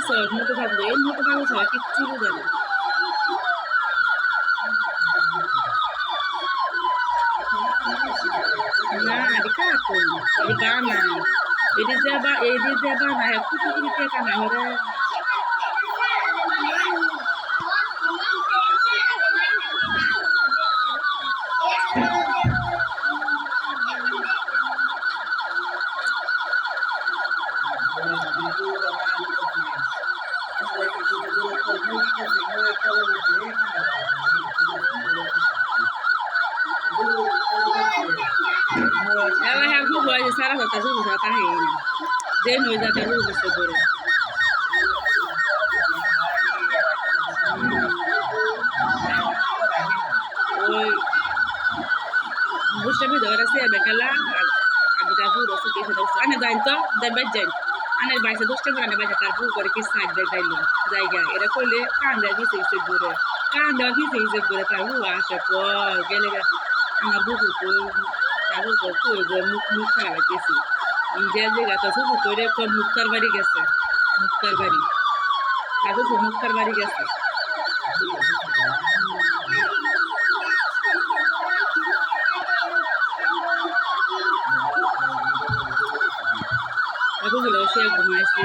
মোটো পাগল এই মোটো পাগল ছাড়া কিচ্ছু বোঝে না। না এটি কাকুন এটি বানায় এটি যে বানায় কোটি কোটি টাকা না হরে। Ela é a Google, a Sara tá junto, já tá rindo. Dei noite, já tá junto, segura. Oi. Busca me dora se é bela. Abi tá junto, se que se dá. Ana dá então, dá bem. Ana vai se doste para vai estar por porque sai da daí. Daí era cole, canda que se segura. Canda que se segura tá rua, acha pô, gele ana buku ko তারপর কত মুখ খারাপ গেছি India যে গাছ শুধু করে মুক্তার বাড়ি গেছে মুক্তার বাড়ি তারপর মুক্তার বাড়ি গেছে তারপর সে ঘুমাইছে